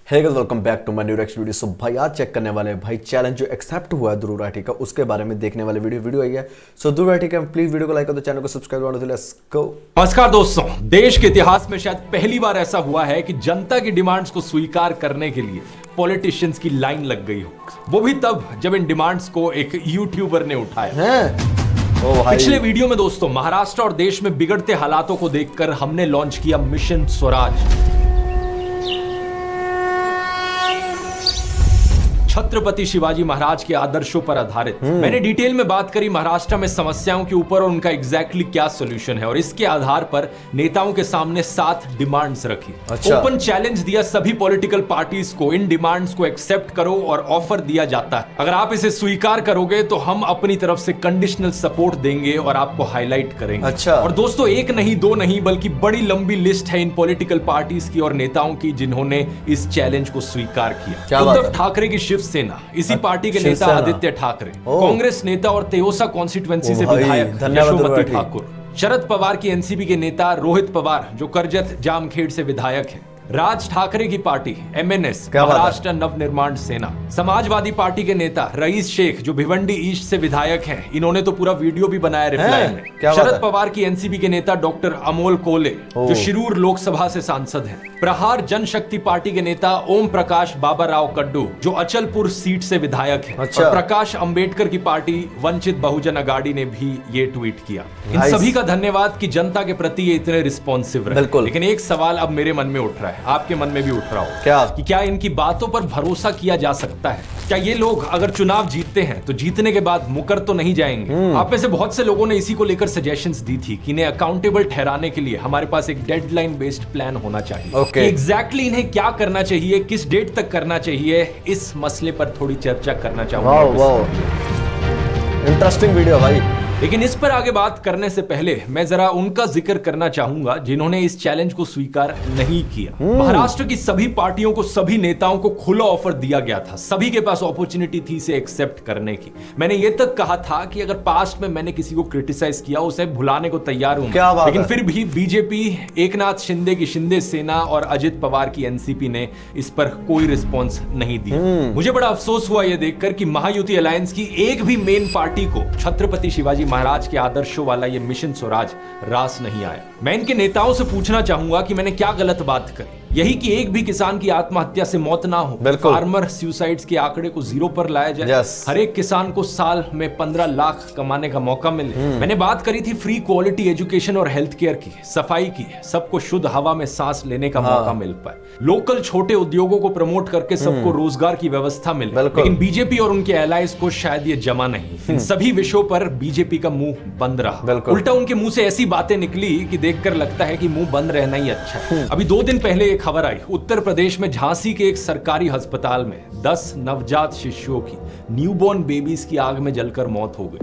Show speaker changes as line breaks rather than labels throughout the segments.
Hey guys, welcome back to my new next video. So भाई आज check करने वाले हैं भाई चैलेंज जो एक्सेप्ट हुआ है ध्रुव राठी का, उसके बारे में देखने वाले वीडियो आई है। सो ध्रुव राठी का प्लीज वीडियो को लाइक कर दो, चैनल को सब्सक्राइब कर दो। Let's go.
नमस्कार दोस्तों, देश के इतिहास में शायद पहली बार ऐसा हुआ है कि जनता की डिमांड्स को स्वीकार करने के लिए पॉलिटिशियंस की लाइन लग गई हो, वो भी तब जब इन डिमांड्स को एक यूट्यूबर ने उठाया। पिछले वीडियो में दोस्तों महाराष्ट्र और देश में बिगड़ते हालातों को देखकर हमने लॉन्च किया मिशन स्वराज। छत्रपति शिवाजी महाराज के आदर्शों पर आधारित मैंने डिटेल में बात करी महाराष्ट्र में समस्याओं के ऊपर और उनका एग्जैक्टली क्या सॉल्यूशन है, और इसके आधार पर नेताओं के सामने 7 डिमांड्स रखी। ओपन चैलेंज दिया सभी पॉलिटिकल पार्टीज को, इन डिमांड्स को एक्सेप्ट करो, और ऑफर दिया जाता है अगर आप इसे स्वीकार करोगे तो हम अपनी तरफ से कंडीशनल सपोर्ट देंगे और आपको हाईलाइट करेंगे। और दोस्तों एक नहीं दो नहीं बल्कि बड़ी लंबी लिस्ट है इन पॉलिटिकल पार्टीज की और नेताओं की जिन्होंने इस चैलेंज को स्वीकार किया। उद्धव ठाकरे की सेना, इसी पार्टी के नेता आदित्य ठाकरे, कांग्रेस नेता और तेओसा कॉन्स्टिट्यूएंसी से विधायक यशोमती ठाकुर, शरद पवार की एनसीपी के नेता रोहित पवार जो करजत जामखेड़ से विधायक है, राज ठाकरे की पार्टी एमएनएस महाराष्ट्र नवनिर्माण सेना, समाजवादी पार्टी के नेता रईस शेख जो भिवंडी ईस्ट से विधायक हैं, इन्होंने तो पूरा वीडियो भी बनाया रिप्लाई में, शरद पवार की एनसीपी के नेता डॉक्टर अमोल कोले जो शिरूर लोकसभा से सांसद हैं, प्रहार जनशक्ति पार्टी के नेता ओम प्रकाश बाबा राव कड्डू जो अचलपुर सीट से विधायक हैं, और प्रकाश अंबेडकर की पार्टी वंचित बहुजन अघाड़ी ने भी ये ट्वीट किया। इन सभी का धन्यवाद कि जनता के प्रति ये इतने रिस्पॉन्सिव रहे। लेकिन एक सवाल अब मेरे मन में उठ रहा है, आपके मन में भी उठ रहा हो कि क्या इनकी बातों पर भरोसा किया जा सकता है? क्या ये लोग अगर चुनाव जीतते हैं तो जीतने के बाद मुकर तो नहीं जाएंगे? आप में से बहुत से लोगों ने इसी को लेकर सजेशंस दी थी कि इन्हें अकाउंटेबल ठहराने के लिए हमारे पास एक डेडलाइन बेस्ड प्लान होना चाहिए। एग्जैक्टली इन्हें क्या करना चाहिए, किस डेट तक करना चाहिए, इस मसले पर थोड़ी चर्चा करना चाहूंगा।
इंटरेस्टिंग वीडियो भाई।
लेकिन इस पर आगे बात करने से पहले मैं जरा उनका जिक्र करना चाहूंगा जिन्होंने इस चैलेंज को स्वीकार नहीं किया। महाराष्ट्र की सभी पार्टियों को, सभी नेताओं को खुला ऑफर दिया गया था, सभी के पास अपॉर्चुनिटी थी इसे एक्सेप्ट करने की। मैंने ये तक कहा था कि अगर पास्ट में मैंने किसी को क्रिटिसाइज किया उसे भुलाने को तैयार हूं, लेकिन फिर भी बीजेपी, एकनाथ शिंदे की शिंदे सेना और अजित पवार की एनसीपी ने इस पर कोई रिस्पॉन्स नहीं दिया। मुझे बड़ा अफसोस हुआ यह देखकर कि महायुति अलायंस की एक भी मेन पार्टी को छत्रपति शिवाजी महाराज के आदर्शों वाला ये मिशन स्वराज रास नहीं आया। मैं इनके नेताओं से पूछना चाहूंगा कि मैंने क्या गलत बात करी? यही कि एक भी किसान की आत्महत्या से मौत ना हो, फार्मर सुसाइड्स के आंकड़े को 0 पर लाया जाए, हर एक किसान को साल में 15 लाख कमाने का मौका मिले। मैंने बात करी थी फ्री क्वालिटी एजुकेशन और हेल्थ केयर की, सफाई की, सबको शुद्ध हवा में सांस लेने का मौका मिल पाए, लोकल छोटे उद्योगों को प्रमोट करके सबको रोजगार की व्यवस्था मिले। लेकिन बीजेपी और उनके एलाइज को शायद ये जमा नहीं। इन सभी विषयों पर बीजेपी का मुंह बंद रहा। उल्टा उनके मुंह से ऐसी बातें निकली कि देखकर लगता है कि मुंह बंद रहना ही अच्छा है। अभी 2 दिन पहले खबर आई, उत्तर प्रदेश में झांसी के एक सरकारी अस्पताल में 10 नवजात शिशुओं की, न्यूबॉर्न बेबीज की आग में जलकर मौत हो गई।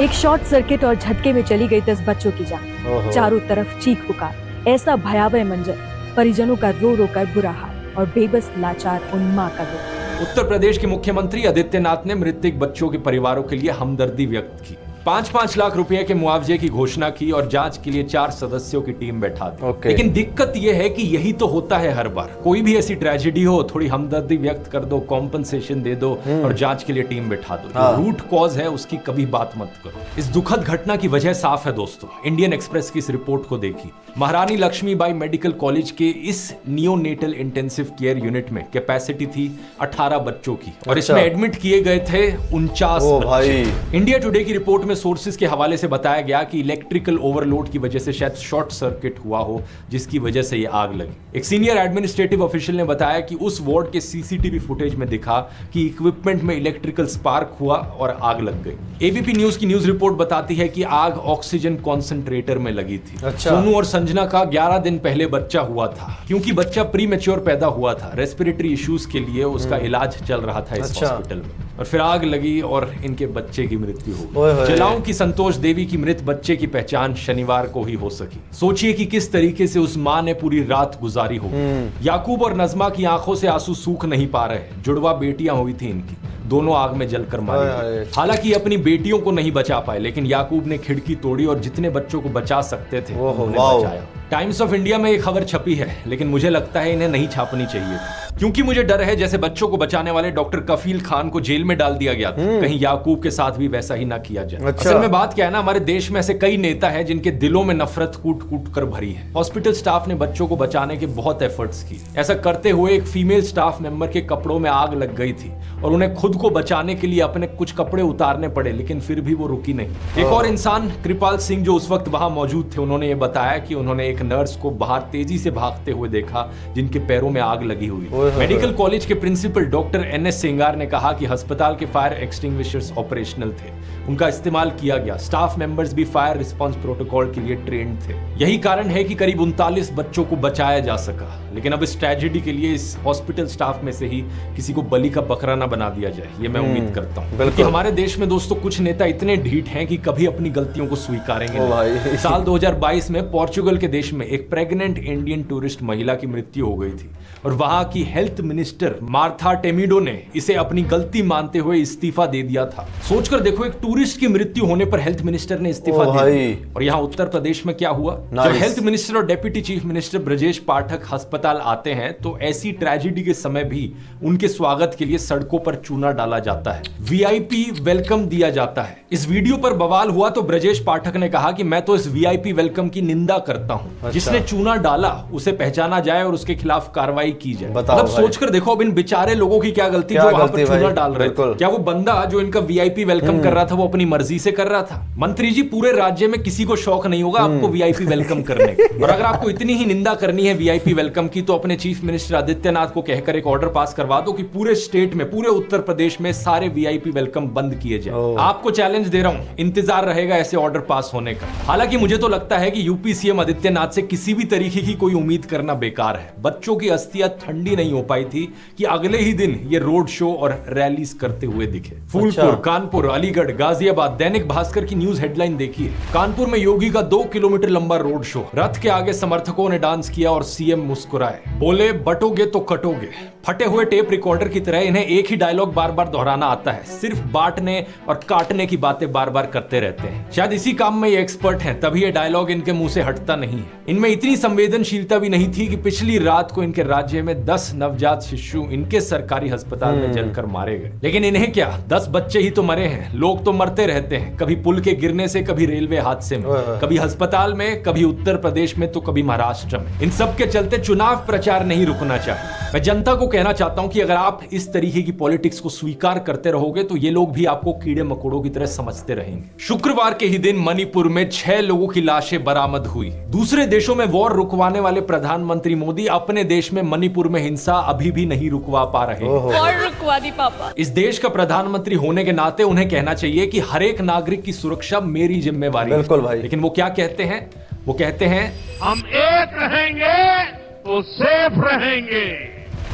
एक शॉर्ट सर्किट और झटके में चली गई 10 बच्चों की जान। चारों तरफ चीख पुकार, ऐसा भयावह मंजर, परिजनों का रो रो कर बुरा हाल और बेबस लाचार उन मां का दुख।
उत्तर प्रदेश के मुख्यमंत्री आदित्यनाथ ने मृतक बच्चों के परिवारों के लिए हमदर्दी व्यक्त की, 5-5 लाख रुपए के मुआवजे की घोषणा की और जांच के लिए 4 सदस्यों की टीम बैठा दी। लेकिन दिक्कत यह है कि यही तो होता है हर बार, कोई भी ऐसी ट्रेजेडी हो, थोड़ी हमदर्दी व्यक्त कर दो, कॉम्पनसेशन दे दो और जांच के लिए टीम बैठा दो। जो रूट कॉज है उसकी कभी बात मत करो। इस दुखद घटना की वजह साफ है दोस्तों। इंडियन एक्सप्रेस की इस रिपोर्ट को देखी, महारानी लक्ष्मीबाई मेडिकल कॉलेज के इस नियोनेटल इंटेंसिव केयर यूनिट में कैपेसिटी थी 18 बच्चों की, और इसमें एडमिट किए गए थे 49 बच्चे। इंडिया टुडे की रिपोर्ट में सोर्सेज के हवाले से बताया गया कि इलेक्ट्रिकल ओवरलोड की वजह से शायद शॉर्ट सर्किट हुआ हो, जिसकी वजह से ये आग लगी। एक सीनियर एडमिनिस्ट्रेटिव ऑफिशियल ने बताया कि उस वार्ड के सीसीटीवी फुटेज में दिखा कि इक्विपमेंट में इलेक्ट्रिकल स्पार्क हुआ और आग लग गई। एबीपी न्यूज की न्यूज रिपोर्ट बताती है कि आग ऑक्सीजन कॉन्सेंट्रेटर में लगी थी। सोनू और संजना का 11 दिन पहले बच्चा हुआ था। क्योंकि बच्चा प्री मैच्योर पैदा हुआ था, रेस्पिरेटरी इश्यूज के लिए उसका इलाज चल रहा था इस हॉस्पिटल में, और फिर आग लगी और इनके बच्चे की मृत्यु हो गई। जलाओं की संतोष देवी की मृत बच्चे की पहचान शनिवार को ही हो सकी। सोचिए कि किस तरीके से उस मां ने पूरी रात गुजारी होगी। याकूब और नजमा की आंखों से आंसू सूख नहीं पा रहे, जुड़वा बेटियां हुई थी इनकी। दोनों आग में जलकर मारे गए। हालांकि ये अपनी बेटियों को नहीं बचा पाए, लेकिन याकूब ने खिड़की तोड़ी और जितने बच्चों को बचा सकते थे उन्हें बचाया। टाइम्स ऑफ इंडिया में ये खबर छपी है, लेकिन मुझे लगता है इन्हें नहीं छापनी चाहिए थी, क्योंकि मुझे डर है जैसे बच्चों को बचाने वाले डॉक्टर कफील खान को जेल में डाल दिया गया था, कहीं याकूब के साथ भी वैसा ही ना किया जाए। असल में बात क्या है ना, हमारे देश में ऐसे कई नेता हैं जिनके दिलों में नफरत कूट कूट कर भरी है। हॉस्पिटल स्टाफ ने बच्चों को बचाने के बहुत एफर्ट्स किए। ऐसा करते हुए एक फीमेल स्टाफ मेंबर के कपड़ों में आग लग गई थी और उन्हें खुद को बचाने के लिए अपने कुछ कपड़े उतारने पड़े, लेकिन फिर भी वो रुकी नहीं। एक और इंसान कृपाल सिंह जो उस वक्त वहां मौजूद थे, उन्होंने ये बताया कि उन्होंने एक नर्स को बाहर तेजी से भागते हुए देखा जिनके पैरों में आग लगी हुई। मेडिकल कॉलेज के प्रिंसिपल डॉक्टर NS सेंगार ने कहा कि अस्पताल के फायर एक्सटिंग्विशर्स ऑपरेशनल थे, उनका इस्तेमाल किया गया। स्टाफ मेंबर्स भी फायर रिस्पांस प्रोटोकॉल के लिए ट्रेंड थे। यही कारण है कि करीब 39 बच्चों को बचाया जा सका। लेकिन अब इस ट्रेजेडी के लिए इस हॉस्पिटल स्टाफ में से ही किसी को बलि का बकरा ना बना दिया जाए, ये मैं उम्मीद करता हूँ। क्योंकि हमारे देश में दोस्तों कुछ नेता इतने ढीठ हैं कि कभी अपनी गलतियों को स्वीकारेंगे नहीं। साल 2022 में पोर्चुगल के देश में एक प्रेग्नेंट इंडियन टूरिस्ट महिला की मृत्यु हो गई थी और वहां की हेल्थ मिनिस्टर मार्था टेमिडो ने इसे अपनी गलती मानते हुए इस्तीफा दे दिया था। सोचकर देखो, एक टूरिस्ट की मृत्यु होने पर हेल्थ मिनिस्टर ने इस्तीफा दे दिया। और यहाँ उत्तर प्रदेश में क्या हुआ, जब हेल्थ मिनिस्टर और deputy chief minister Brajesh Pathak अस्पताल आते हैं तो ऐसी ट्रेजेडी के समय भी उनके स्वागत के लिए सड़कों पर चूना डाला जाता है, VIP वेलकम दिया जाता है। इस वीडियो पर बवाल हुआ तो ब्रजेश पाठक ने कहा कि मैं तो इस VIP वेलकम की निंदा करता हूं। जिसने चूना डाला उसे पहचाना जाए और उसके खिलाफ कार्रवाई की जाए। मतलब सोचकर देखो, अब इन बेचारे लोगों की क्या गलती जो वहां पर चूना डाल रहे थे। क्या वो बंदा जो इनका VIP वेलकम कर रहा था वो अपनी मर्जी से कर रहा था? मंत्री जी, पूरे राज्य में किसी को शौक नहीं होगा आपको VIP वेलकम करने का। और अगर आपको इतनी ही निंदा करनी है VIP वेलकम की, तो अपने चीफ मिनिस्टर आदित्यनाथ को कहकर एक ऑर्डर पास करवा दो कि पूरे स्टेट में, पूरे उत्तर प्रदेश में सारे VIP वेलकम बंद किए जाए। आपको चैलेंज दे रहा हूं, इंतजार रहेगा ऐसे ऑर्डर पास होने का। हालांकि मुझे तो लगता है कि यूपी सीएम आदित्यनाथ से किसी भी तरीके की कोई उम्मीद करना बेकार है। बच्चों की अस्थियां ठंडी नहीं हो पाई थी कि अगले ही दिन ये रोड शो और रैलीज करते हुए दिखे। फूलपुर, कानपुर, अलीगढ़, गाजियाबाद। दैनिक भास्कर की न्यूज हेडलाइन देखिए, कानपुर में योगी का 2 किलोमीटर लंबा रोड शो, रथ के आगे समर्थकों ने डांस किया और सीएम मुस्कुराए, बोले बटोगे तो कटोगे। फटे हुए टेप रिकॉर्डर की तरह इन्हें एक ही डायलॉग बार बार दोहराना आता है, सिर्फ बांटने और काटने की बातें बार बार करते रहते हैं। शायद इसी काम में ये एक्सपर्ट हैं, तभी ये डायलॉग इनके मुंह से हटता नहीं है। इनमें इतनी संवेदनशीलता भी नहीं थी कि पिछली रात को इनके राज्य में 10 नवजात शिशु इनके सरकारी अस्पताल में जलकर मारे गए। लेकिन इन्हें क्या, 10 बच्चे ही तो मरे हैं। लोग तो मरते रहते हैं, कभी पुल के गिरने से, कभी रेलवे हादसे में, कभी अस्पताल में, कभी उत्तर प्रदेश में, तो कभी महाराष्ट्र में। इन सब के चलते चुनाव प्रचार नहीं रुकना चाहिए। मैं जनता को कहना चाहता हूं कि अगर आप इस तरीके की पॉलिटिक्स को स्वीकार करते रहोगे तो ये लोग भी आपको कीड़े मकोड़ों की तरह समझते रहेंगे। शुक्रवार के ही दिन मणिपुर में 6 लोगों की लाशें बरामद हुई। दूसरे देशों में वॉर रुकवाने वाले प्रधानमंत्री मोदी अपने देश में मणिपुर में हिंसा अभी भी नहीं रुकवा पा रहे।
वॉर रुकवा दी पापा।
इस देश का प्रधानमंत्री होने के नाते उन्हें कहना चाहिए कि हर एक नागरिक की सुरक्षा मेरी जिम्मेवारी है।
बिल्कुल भाई।
लेकिन वो क्या कहते हैं, वो कहते हैं
हम एक रहेंगे तो सेफ रहेंगे।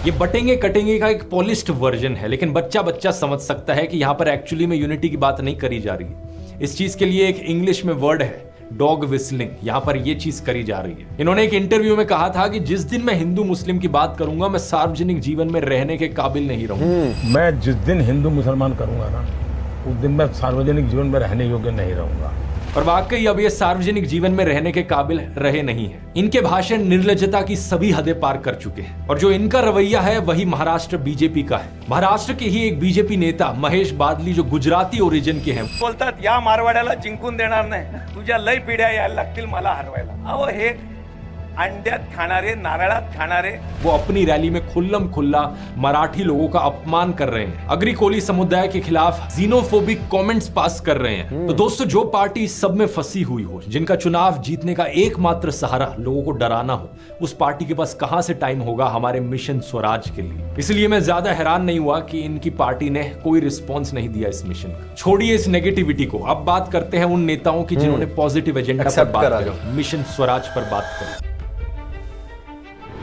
ये बटेंगे कटेंगे का एक पॉलिश्ड वर्जन है, लेकिन बच्चा बच्चा समझ सकता है कि यहां पर एक्चुअली में यूनिटी की बात नहीं करी जा रही। इस चीज के लिए एक इंग्लिश में वर्ड है, डॉग विस्लिंग। यहां पर ये चीज करी जा रही है। इन्होंने एक इंटरव्यू में कहा था कि जिस दिन मैं हिंदू मुस्लिम की बात करूंगा, मैं सार्वजनिक जीवन में रहने के काबिल नहीं रहूंगा।
मैं जिस दिन हिंदू मुसलमान करूंगा ना, उस दिन मैं सार्वजनिक जीवन में रहने योग्य नहीं रहूंगा।
और वाकई अब ये सार्वजनिक जीवन में रहने के काबिल रहे नहीं है। इनके भाषण निर्लज्जता की सभी हदें पार कर चुके हैं और जो इनका रवैया है वही महाराष्ट्र बीजेपी का है। महाराष्ट्र के ही एक बीजेपी नेता महेश बादली जो गुजराती ओरिजिन के हैं,
बोलतात या मारवाड्याला जिंकून देणार नाही, तुझ्या लय पिढ्या यायला लागतील मला हरवायला। अहो हे अंड्यात खाणारे, नारळात खाणारे,
वो अपनी रैली में खुल्लम खुल्ला मराठी लोगों का अपमान कर रहे हैं, अग्री कोली समुदाय के खिलाफ जीनोफोबिक कमेंट्स पास कर रहे हैं। तो दोस्तों, जो पार्टी इस सब में फंसी हुई हो, जिनका चुनाव जीतने का एकमात्र सहारा लोगों को डराना हो, उस पार्टी के पास कहां से टाइम होगा हमारे मिशन स्वराज के लिए। इसलिए मैं ज्यादा हैरान नहीं हुआ कि इनकी पार्टी ने कोई रिस्पॉन्स नहीं दिया इस मिशन का। छोड़िए इस नेगेटिविटी को, अब बात करते हैं उन नेताओं की जिन्होंने पॉजिटिव एजेंडा पर बात करी, मिशन स्वराज पर बात करी।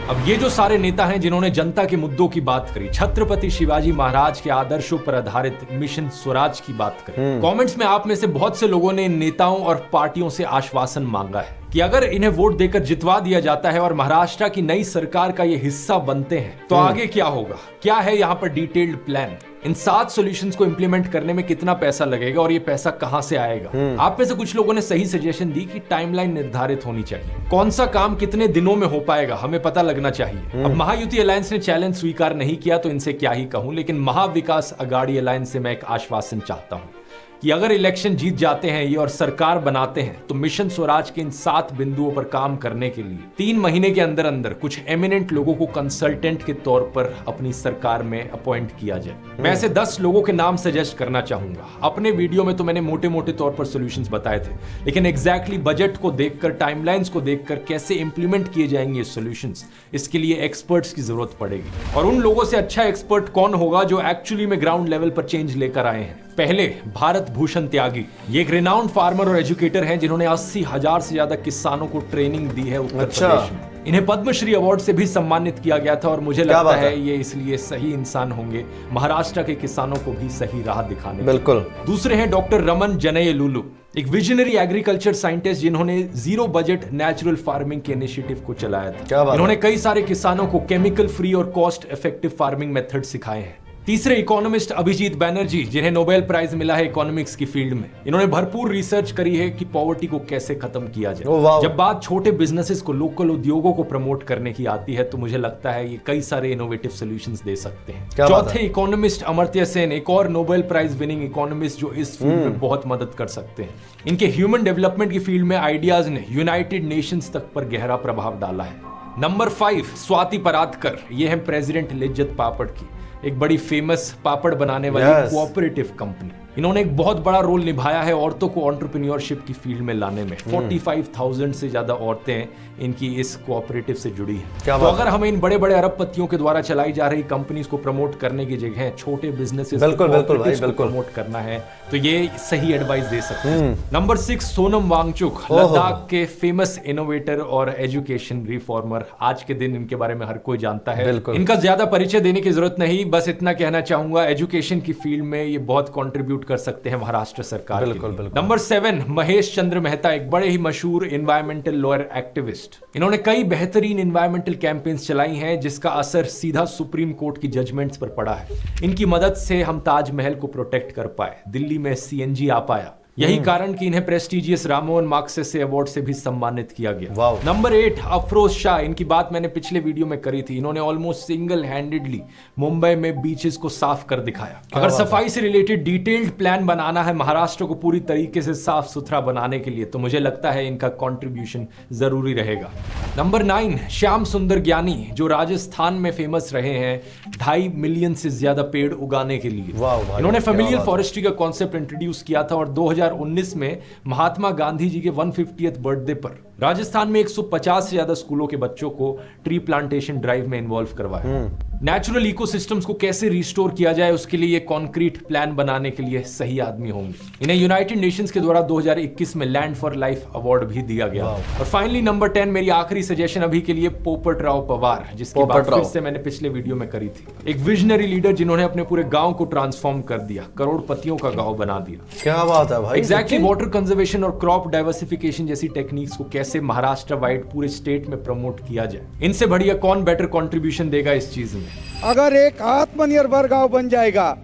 अब ये जो सारे नेता हैं जिन्होंने जनता के मुद्दों की बात करी, छत्रपति शिवाजी महाराज के आदर्शों पर आधारित मिशन स्वराज की बात करी, कमेंट्स में आप में से बहुत से लोगों ने इन नेताओं और पार्टियों से आश्वासन मांगा है। कि अगर इन्हें वोट देकर जितवा दिया जाता है और महाराष्ट्र की नई सरकार का ये हिस्सा बनते हैं तो आगे क्या होगा, क्या है यहाँ पर डिटेल्ड प्लान, इन 7 सॉल्यूशंस को इंप्लीमेंट करने में कितना पैसा लगेगा और ये पैसा कहां से आएगा। आप में से कुछ लोगों ने सही सजेशन दी कि टाइमलाइन निर्धारित होनी चाहिए, कौन सा काम कितने दिनों में हो पाएगा हमें पता लगना चाहिए। अब महायुति अलायंस ने चैलेंज स्वीकार नहीं किया तो इनसे क्या ही कहूं, लेकिन महाविकास अघाड़ी अलायंस से मैं एक आश्वासन चाहता हूं कि अगर इलेक्शन जीत जाते हैं ये और सरकार बनाते हैं तो मिशन स्वराज के इन 7 बिंदुओं पर काम करने के लिए 3 महीने के अंदर अंदर कुछ एमिनेंट लोगों को कंसल्टेंट के तौर पर अपनी सरकार में अपॉइंट किया जाए। मैं ऐसे 10 लोगों के नाम सजेस्ट करना चाहूंगा। अपने वीडियो में तो मैंने मोटे मोटे तौर पर सॉल्यूशंस बताए थे, लेकिन एग्जैक्टली बजट को देखकर, टाइमलाइंस को देखकर कैसे इंप्लीमेंट किए जाएंगे ये सॉल्यूशंस, इसके लिए एक्सपर्ट्स की जरूरत पड़ेगी। और उन लोगों से अच्छा एक्सपर्ट कौन होगा जो एक्चुअली में ग्राउंड लेवल पर चेंज लेकर आए हैं। पहले भारत भूषण त्यागी, ये एक रिनाउंड फार्मर और एजुकेटर हैं जिन्होंने 80,000 से ज्यादा किसानों को ट्रेनिंग दी है उत्तर प्रदेश में। इन्हें पद्मश्री अवार्ड से भी सम्मानित किया गया था और मुझे लगता है ये इसलिए सही इंसान होंगे महाराष्ट्र के किसानों को भी सही राह दिखाने।
बिल्कुल। दूसरे
हैं डॉक्टर रमन जनयलुलु, एक विजनरी एग्रीकल्चर साइंटिस्ट जिन्होंने जीरो बजट नेचुरल फार्मिंग के इनिशिएटिव को चलाया था। इन्होंने कई सारे किसानों को केमिकल फ्री और कॉस्ट इफेक्टिव फार्मिंग मेथड सिखाए हैं। तीसरे इकोनॉमिस्ट अभिजीत बैनर्जी, जिन्हें नोबेल प्राइज मिला है इकोनॉमिक्स की फील्ड में। इन्होंने भरपूर रिसर्च करी है कि पॉवर्टी को कैसे खत्म किया जाए। जब बात छोटे बिजनेसेस को, लोकल उद्योगों को प्रमोट करने की आती है तो मुझे लगता है ये कई सारे इनोवेटिव सॉल्यूशंस दे सकते हैं। चौथे इकोनॉमिस्ट अमर्त्य सेन, एक और नोबेल प्राइज विनिंग इकोनॉमिस्ट जो इस फील्ड में बहुत मदद कर सकते हैं। इनके ह्यूमन डेवलपमेंट की फील्ड में आइडियाज ने यूनाइटेड नेशंस तक पर गहरा प्रभाव डाला है। नंबर 5 स्वाति परातकर, ये है प्रेसिडेंट लिज्जत पापड़ की, एक बड़ी फेमस पापड़ बनाने वाली कोऑपरेटिव कंपनी। इन्होंने एक बहुत बड़ा रोल निभाया है औरतों को एंटरप्रेन्योरशिप की फील्ड में लाने में। 45,000 से ज्यादा औरतें इनकी इस कोऑपरेटिव से जुड़ी हैं। तो अगर हमें इन बड़े बड़े अरबपतियों के द्वारा चलाई जा रही कंपनीज को प्रमोट करने की जगह छोटे बिजनेसेस को प्रमोट करना है तो ये सही एडवाइस दे सकते हैं। नंबर 6 सोनम वांगचुक, लद्दाख के फेमस इनोवेटर और एजुकेशन रिफॉर्मर। आज के दिन इनके बारे में हर कोई जानता है, इनका ज्यादा परिचय देने की जरूरत नहीं, बस इतना कहना चाहूंगा एजुकेशन की फील्ड में ये बहुत कंट्रीब्यूट कर सकते हैं महाराष्ट्र सरकार। बिल्कुल। नंबर 7 महेश चंद्र मेहता, एक बड़े ही मशहूर एनवायरमेंटल लॉयर एक्टिविस्ट। इन्होंने कई बेहतरीन एनवायरमेंटल कैंपेन्स चलाई हैं जिसका असर सीधा सुप्रीम कोर्ट की जजमेंट्स पर पड़ा है। इनकी मदद से हम ताजमहल को प्रोटेक्ट कर पाए, दिल्ली में सीएनजी आ पाया। यही कारण कि इन्हें प्रेस्टिजियस रामोन मार्क्सेसे अवार्ड से भी सम्मानित किया गया। नंबर 8 अफरोज शाह, इनकी बात मैंने पिछले वीडियो में करी थी। इन्होंने ऑलमोस्ट सिंगल हैंडेडली मुंबई में बीचेस को साफ कर दिखाया। अगर सफाई से रिलेटेड डिटेल्ड प्लान बनाना है महाराष्ट्र को पूरी तरीके से साफ सुथरा बनाने के लिए तो मुझे लगता है इनका कॉन्ट्रीब्यूशन जरूरी रहेगा। नंबर 9 श्याम सुंदर ज्ञानी, जो राजस्थान में फेमस रहे हैं 2.5 मिलियन से ज्यादा पेड़ उगाने के लिए। इन्होंने फैमिलियल फॉरेस्ट्री का कॉन्सेप्ट इंट्रोड्यूस किया था और 2019 में महात्मा गांधी जी के 150th बर्थडे पर राजस्थान में 150 से ज्यादा स्कूलों के बच्चों को ट्री प्लांटेशन ड्राइव में इन्वॉल्व करवाया। नेचुरल इकोसिस्टम्स को कैसे रिस्टोर किया जाए उसके लिए कॉन्क्रीट प्लान बनाने के लिए सही आदमी होंगे। इन्हें यूनाइटेड नेशंस के द्वारा 2021 में लैंड फॉर लाइफ अवार्ड भी दिया गया। और फाइनली नंबर 10 मेरी आखिरी सजेशन अभी के लिए पोपट राव पवार, जिसकी बात फिर से मैंने पिछले वीडियो में करी थी। एक विजनरी लीडर जिन्होंने अपने पूरे गांव को ट्रांसफॉर्म कर दिया, करोड़पतियों का गांव बना दिया।
क्या बात है भाई।
एग्जैक्टली वाटर कंजर्वेशन और क्रॉप डाइवर्सिफिकेशन जैसी टेक्निक्स को कैसे महाराष्ट्र वाइड पूरे स्टेट में प्रमोट किया जाए, इनसे बढ़िया कौन बेटर कंट्रीब्यूशन देगा इस चीज में।
अगर एक आत्मनिर्भर गांव बन जाएगा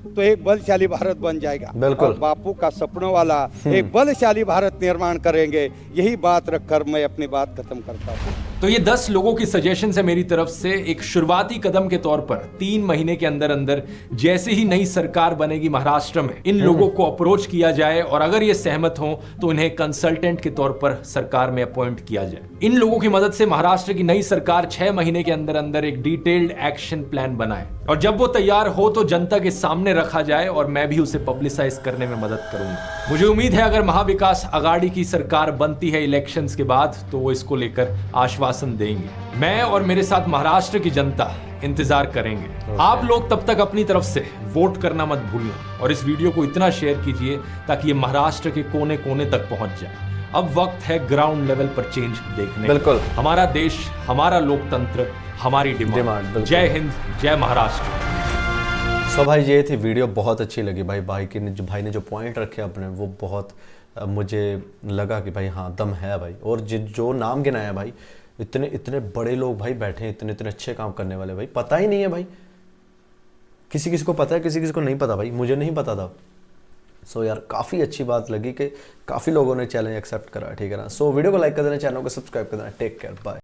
तो एक बलशाली भारत बन जाएगा।
बिल्कुल।
बापू का सपनों वाला एक बलशाली भारत निर्माण करेंगे, यही बात रखकर मैं अपनी बात खत्म करता हूँ।
तो ये 10 लोगों की सजेशन है मेरी तरफ से एक शुरुआती कदम के तौर पर 3 महीने के अंदर अंदर जैसे ही नई सरकार बनेगी महाराष्ट्र में इन लोगों को अप्रोच किया जाए और अगर ये सहमत हो तो इन्हें कंसल्टेंट के तौर पर सरकार में अपॉइंट किया जाए। इन लोगों की मदद से महाराष्ट्र की नई सरकार 6 महीने के अंदर अंदर एक डिटेल्ड एक्शन प्लान बनाए और जब वो तैयार हो तो जनता के सामने रखा जाए और मैं भी उसे पब्लिसाइज करने में मदद करूंगा। मुझे उम्मीद है अगर महाविकास अघाड़ी की सरकार बनती है इलेक्शंस के बाद तो वो इसको लेकर आश्वासन देंगे। मैं और मेरे साथ महाराष्ट्र की जनता इंतजार करेंगे। आप लोग तब तक अपनी तरफ से वोट करना मत भूलना और इस वीडियो को इतना शेयर कीजिए ताकि ये महाराष्ट्र के कोने कोने तक पहुंच जाए। अब वक्त है ग्राउंड लेवल पर चेंज देखने।
बिल्कुल।
हमारा देश, हमारा लोकतंत्र, हमारी डिमांड। जय हिंद, जय महाराष्ट्र।
सो भाई ये थी वीडियो, बहुत अच्छी लगी भाई। भाई ने जो पॉइंट रखे अपने वो बहुत मुझे लगा कि भाई हाँ दम है भाई। और जो नाम गिनाया भाई, इतने इतने बड़े लोग भाई बैठे हैं, इतने इतने अच्छे काम करने वाले भाई, पता ही नहीं है भाई। किसी किसी को पता है, किसी किसी को नहीं पता भाई, मुझे नहीं पता था। सो यार काफ़ी अच्छी बात लगी कि काफ़ी लोगों ने चैलेंज एक्सेप्ट करा, ठीक है ना। सो वीडियो को लाइक कर देना, चैनल को सब्सक्राइब कर देना। Take care, bye.